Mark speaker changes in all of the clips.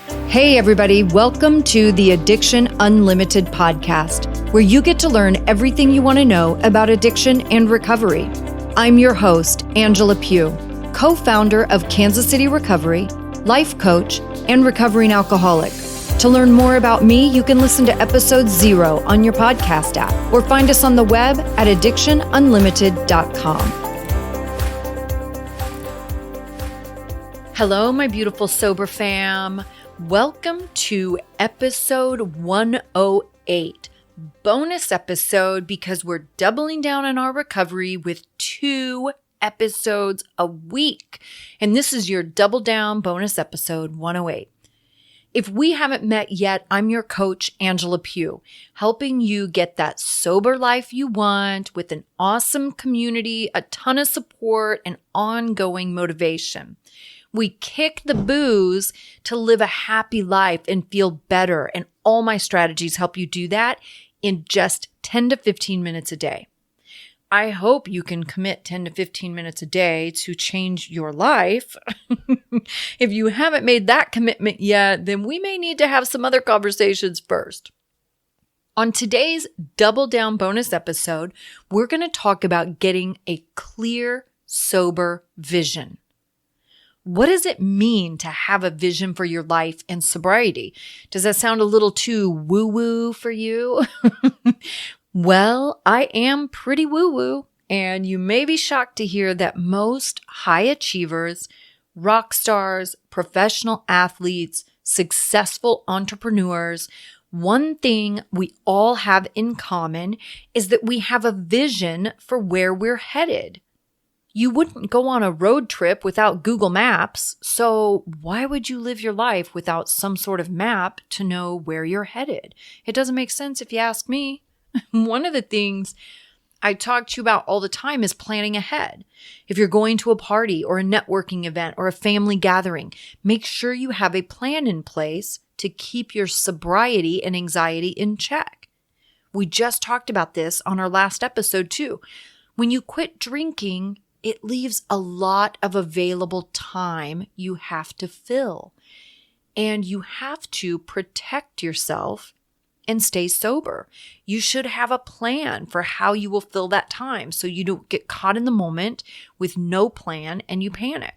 Speaker 1: Hey everybody, welcome to the Addiction Unlimited podcast, where you get to learn everything you want to know about addiction and recovery. I'm your host, Angela Pugh, co-founder of Kansas City Recovery, life coach, and recovering alcoholic. To learn more about me, you can listen to episode 0 on your podcast app or find us on the web at addictionunlimited.com. Hello, my beautiful sober fam. Welcome to episode 108, bonus episode because we're doubling down on our recovery with 2 episodes a week. And this is your double down bonus episode 108. If we haven't met yet, I'm your coach, Angela Pugh, helping you get that sober life you want with an awesome community, a ton of support, and ongoing motivation. We kick the booze to live a happy life and feel better. And all my strategies help you do that in just 10 to 15 minutes a day. I hope you can commit 10 to 15 minutes a day to change your life. If you haven't made that commitment yet, then we may need to have some other conversations first. On today's Double Down bonus episode, we're going to talk about getting a clear, sober vision. What does it mean to have a vision for your life and sobriety? Does that sound a little too woo-woo for you? Well, I am pretty woo-woo, and you may be shocked to hear that most high achievers, rock stars, professional athletes, successful entrepreneurs, one thing we all have in common is that we have a vision for where we're headed. You wouldn't go on a road trip without Google Maps, so why would you live your life without some sort of map to know where you're headed? It doesn't make sense if you ask me. One of the things I talk to you about all the time is planning ahead. If you're going to a party or a networking event or a family gathering, make sure you have a plan in place to keep your sobriety and anxiety in check. We just talked about this on our last episode too. When you quit drinking, it leaves a lot of available time you have to fill. And you have to protect yourself and stay sober. You should have a plan for how you will fill that time so you don't get caught in the moment with no plan and you panic.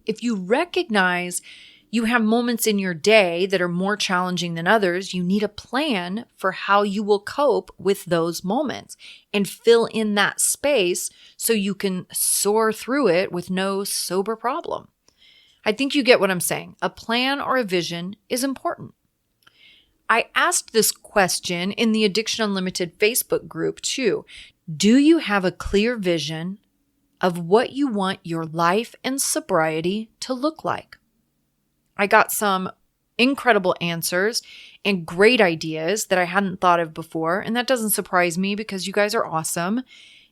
Speaker 1: If you recognize you have moments in your day that are more challenging than others, you need a plan for how you will cope with those moments and fill in that space so you can soar through it with no sober problem. I think you get what I'm saying. A plan or a vision is important. I asked this question in the Addiction Unlimited Facebook group too. Do you have a clear vision of what you want your life and sobriety to look like? I got some incredible answers and great ideas that I hadn't thought of before. And that doesn't surprise me because you guys are awesome.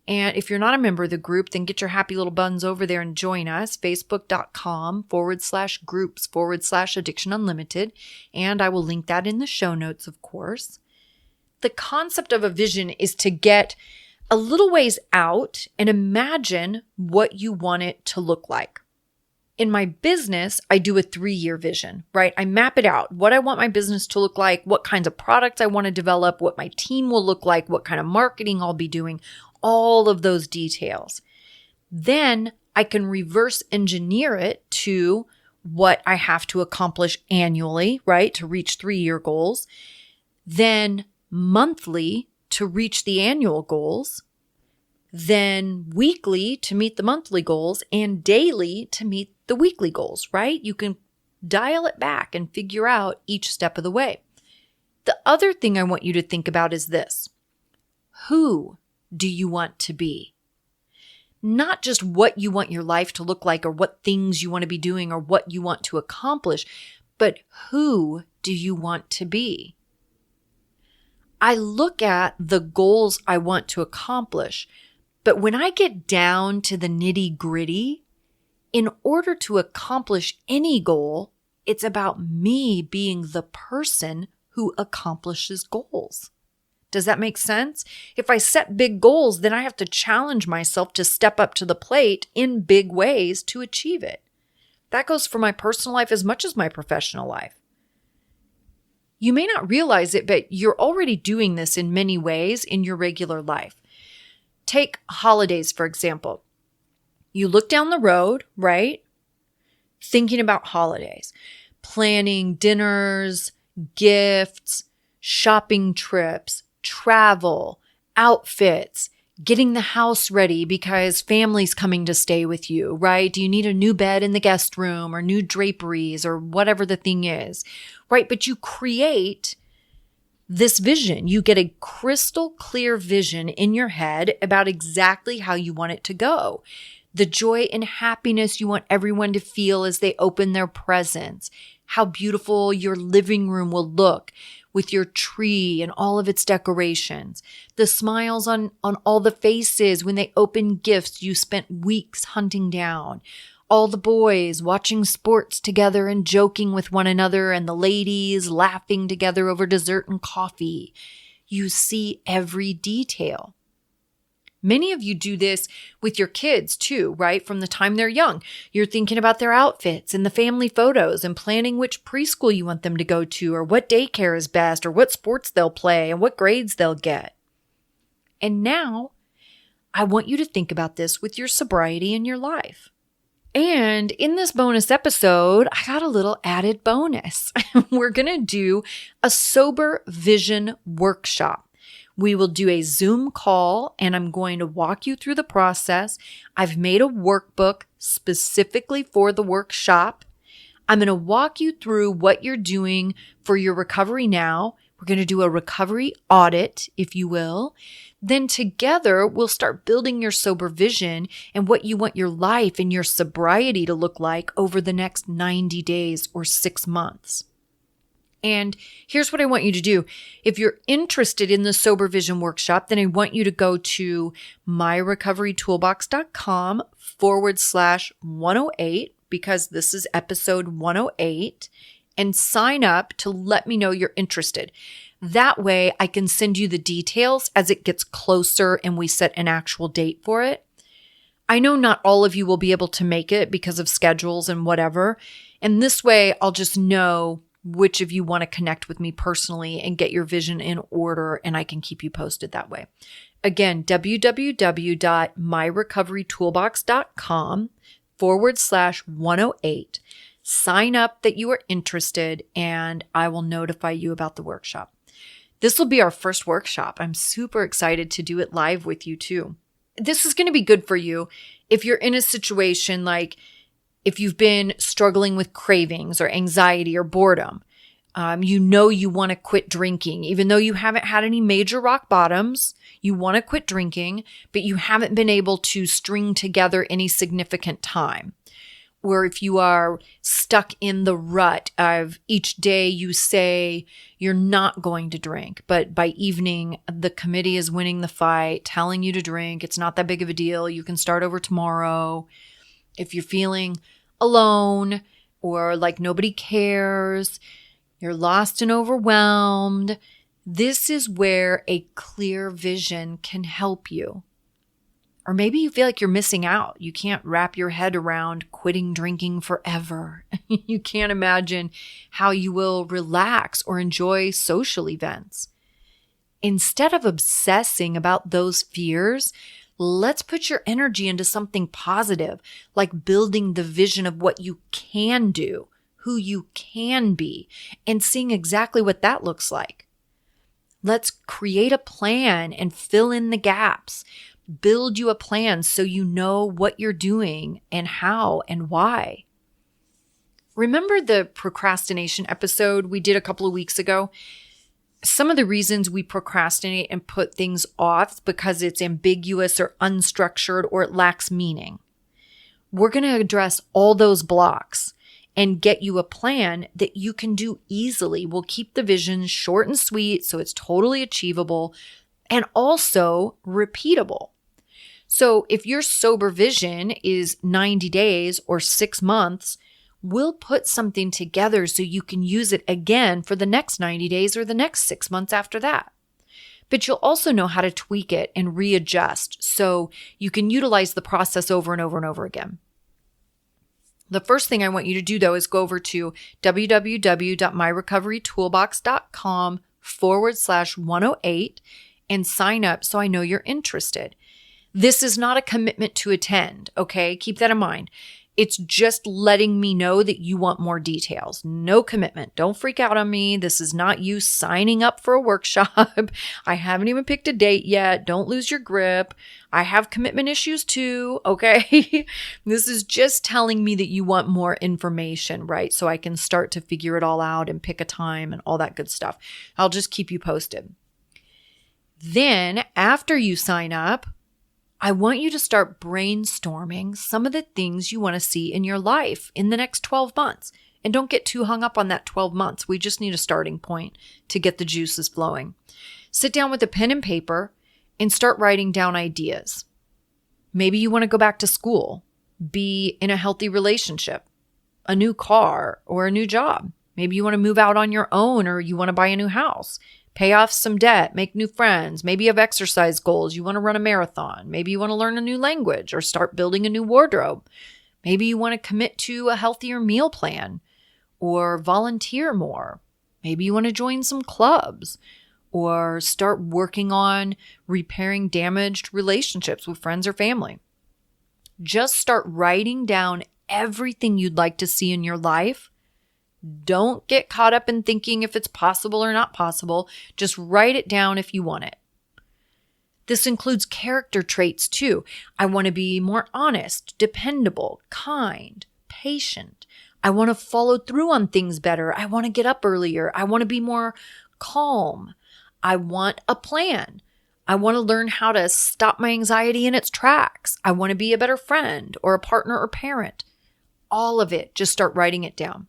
Speaker 1: And if you're not a member of the group, then get your happy little buns over there and join us, facebook.com/groups/Addiction Unlimited. And I will link that in the show notes, of course. The concept of a vision is to get a little ways out and imagine what you want it to look like. In my business, I do a 3-year vision, right? I map it out, what I want my business to look like, what kinds of products I want to develop, what my team will look like, what kind of marketing I'll be doing, all of those details. Then I can reverse engineer it to what I have to accomplish annually, right? To reach 3-year goals. Then monthly to reach the annual goals. Then weekly to meet the monthly goals and daily to meet the weekly goals, right? You can dial it back and figure out each step of the way. The other thing I want you to think about is this. Who do you want to be? Not just what you want your life to look like or what things you want to be doing or what you want to accomplish, but who do you want to be? I look at the goals I want to accomplish, but when I get down to the nitty-gritty, in order to accomplish any goal, it's about me being the person who accomplishes goals. Does that make sense? If I set big goals, then I have to challenge myself to step up to the plate in big ways to achieve it. That goes for my personal life as much as my professional life. You may not realize it, but you're already doing this in many ways in your regular life. Take holidays, for example. You look down the road, right? Thinking about holidays, planning dinners, gifts, shopping trips, travel, outfits, getting the house ready because family's coming to stay with you, right? Do you need a new bed in the guest room or new draperies or whatever the thing is, right? But you create this vision. You get a crystal clear vision in your head about exactly how you want it to go. The joy and happiness you want everyone to feel as they open their presents, how beautiful your living room will look with your tree and all of its decorations, the smiles on all the faces when they open gifts you spent weeks hunting down, all the boys watching sports together and joking with one another, and the ladies laughing together over dessert and coffee. You see every detail. Many of you do this with your kids too, right? From the time they're young, you're thinking about their outfits and the family photos and planning which preschool you want them to go to or what daycare is best or what sports they'll play and what grades they'll get. And now I want you to think about this with your sobriety in your life. And in this bonus episode, I got a little added bonus. We're going to do a sober vision workshop. We will do a Zoom call and I'm going to walk you through the process. I've made a workbook specifically for the workshop. I'm going to walk you through what you're doing for your recovery now. We're going to do a recovery audit, if you will. Then together, we'll start building your sober vision and what you want your life and your sobriety to look like over the next 90 days or 6 months. And here's what I want you to do. If you're interested in the Sober Vision Workshop, then I want you to go to myrecoverytoolbox.com/108 because this is episode 108 and sign up to let me know you're interested. That way I can send you the details as it gets closer and we set an actual date for it. I know not all of you will be able to make it because of schedules and whatever. And this way I'll just know which of you want to connect with me personally and get your vision in order, and I can keep you posted that way. Again, www.myrecoverytoolbox.com/108. Sign up that you are interested, and I will notify you about the workshop. This will be our first workshop. I'm super excited to do it live with you too. This is going to be good for you if you're in a situation like if you've been struggling with cravings or anxiety or boredom. You want to quit drinking, even though you haven't had any major rock bottoms. You want to quit drinking, but you haven't been able to string together any significant time. Or if you are stuck in the rut of each day you say you're not going to drink, but by evening, the committee is winning the fight, telling you to drink. It's not that big of a deal. You can start over tomorrow. If you're feeling alone or like nobody cares, you're lost and overwhelmed, this is where a clear vision can help you. Or maybe you feel like you're missing out. You can't wrap your head around quitting drinking forever. You can't imagine how you will relax or enjoy social events. Instead of obsessing about those fears, let's put your energy into something positive, like building the vision of what you can do, who you can be, and seeing exactly what that looks like. Let's create a plan and fill in the gaps. Build you a plan so you know what you're doing and how and why. Remember the procrastination episode we did a couple of weeks ago? Some of the reasons we procrastinate and put things off is because it's ambiguous or unstructured or it lacks meaning. We're going to address all those blocks and get you a plan that you can do easily. We'll keep the vision short and sweet so it's totally achievable and also repeatable. So if your sober vision is 90 days or 6 months, we'll put something together so you can use it again for the next 90 days or the next 6 months after that. But you'll also know how to tweak it and readjust so you can utilize the process over and over and over again. The first thing I want you to do, though, is go over to www.myrecoverytoolbox.com/108 and sign up so I know you're interested. This is not a commitment to attend, okay? Keep that in mind. It's just letting me know that you want more details. No commitment. Don't freak out on me. This is not you signing up for a workshop. I haven't even picked a date yet. Don't lose your grip. I have commitment issues too, okay? This is just telling me that you want more information, right? So I can start to figure it all out and pick a time and all that good stuff. I'll just keep you posted. Then after you sign up, I want you to start brainstorming some of the things you want to see in your life in the next 12 months. And don't get too hung up on that 12 months. We just need a starting point to get the juices flowing. Sit down with a pen and paper and start writing down ideas. Maybe you want to go back to school, be in a healthy relationship, a new car, or a new job. Maybe you want to move out on your own, or you want to buy a new house. Pay off some debt, make new friends. Maybe you have exercise goals. You want to run a marathon. Maybe you want to learn a new language or start building a new wardrobe. Maybe you want to commit to a healthier meal plan or volunteer more. Maybe you want to join some clubs or start working on repairing damaged relationships with friends or family. Just start writing down everything you'd like to see in your life. Don't get caught up in thinking if it's possible or not possible. Just write it down if you want it. This includes character traits too. I want to be more honest, dependable, kind, patient. I want to follow through on things better. I want to get up earlier. I want to be more calm. I want a plan. I want to learn how to stop my anxiety in its tracks. I want to be a better friend or a partner or parent. All of it, just start writing it down.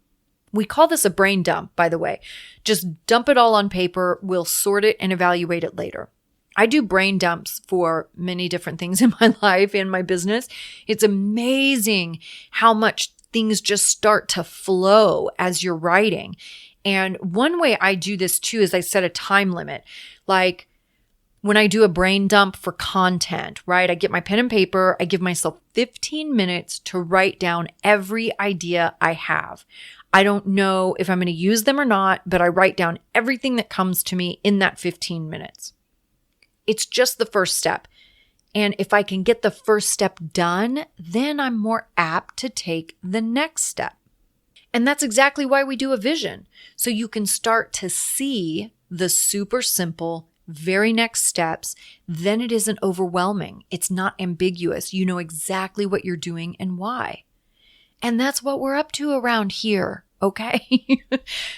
Speaker 1: We call this a brain dump, by the way. Just dump it all on paper. We'll sort it and evaluate it later. I do brain dumps for many different things in my life and my business. It's amazing how much things just start to flow as you're writing. And one way I do this too is I set a time limit. Like when I do a brain dump for content, right? I get my pen and paper. I give myself 15 minutes to write down every idea I have. I don't know if I'm going to use them or not, but I write down everything that comes to me in that 15 minutes. It's just the first step. And if I can get the first step done, then I'm more apt to take the next step. And that's exactly why we do a vision. So you can start to see the super simple, very next steps. Then it isn't overwhelming. It's not ambiguous. You know exactly what you're doing and why. And that's what we're up to around here, okay?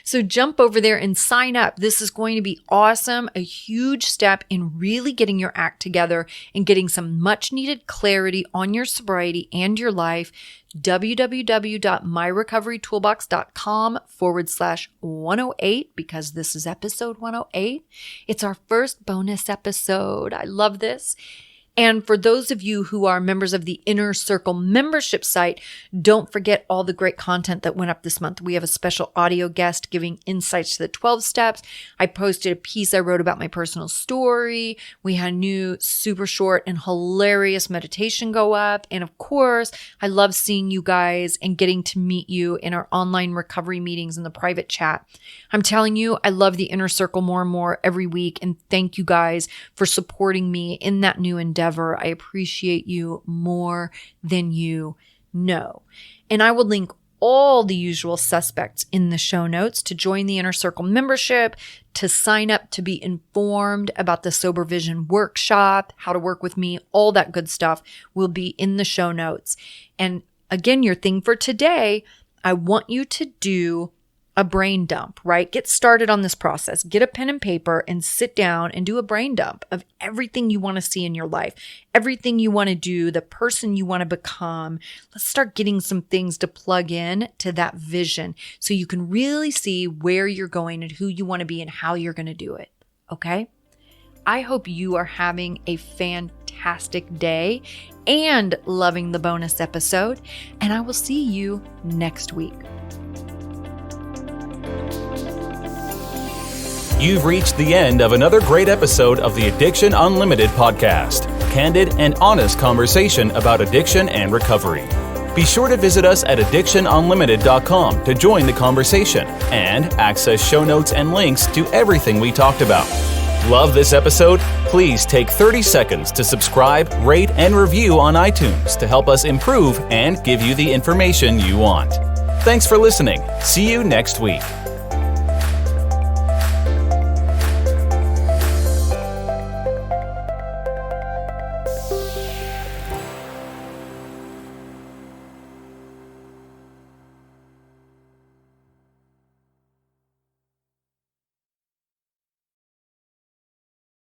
Speaker 1: So jump over there and sign up. This is going to be awesome, a huge step in really getting your act together and getting some much needed clarity on your sobriety and your life. www.myrecoverytoolbox.com/108 because this is episode 108. It's our first bonus episode. I love this. And for those of you who are members of the Inner Circle membership site, don't forget all the great content that went up this month. We have a special audio guest giving insights to the 12 steps. I posted a piece I wrote about my personal story. We had a new super short and hilarious meditation go up. And of course, I love seeing you guys and getting to meet you in our online recovery meetings in the private chat. I'm telling you, I love the Inner Circle more and more every week. And thank you guys for supporting me in that new endeavor. I appreciate you more than you know. And I will link all the usual suspects in the show notes to join the Inner Circle membership, to sign up to be informed about the Sober Vision workshop, how to work with me, all that good stuff will be in the show notes. And again, your thing for today, I want you to do a brain dump, right? Get started on this process. Get a pen and paper and sit down and do a brain dump of everything you want to see in your life, everything you want to do, the person you want to become. Let's start getting some things to plug in to that vision so you can really see where you're going and who you want to be and how you're going to do it. Okay? I hope you are having a fantastic day and loving the bonus episode, and I will see you next week.
Speaker 2: You've reached the end of another great episode of the Addiction Unlimited podcast. Candid and honest conversation about addiction and recovery. Be sure to visit us at addictionunlimited.com to join the conversation and access show notes and links to everything we talked about. Love this episode? Please take 30 seconds to subscribe, rate, and review on iTunes to help us improve and give you the information you want. Thanks for listening. See you next week.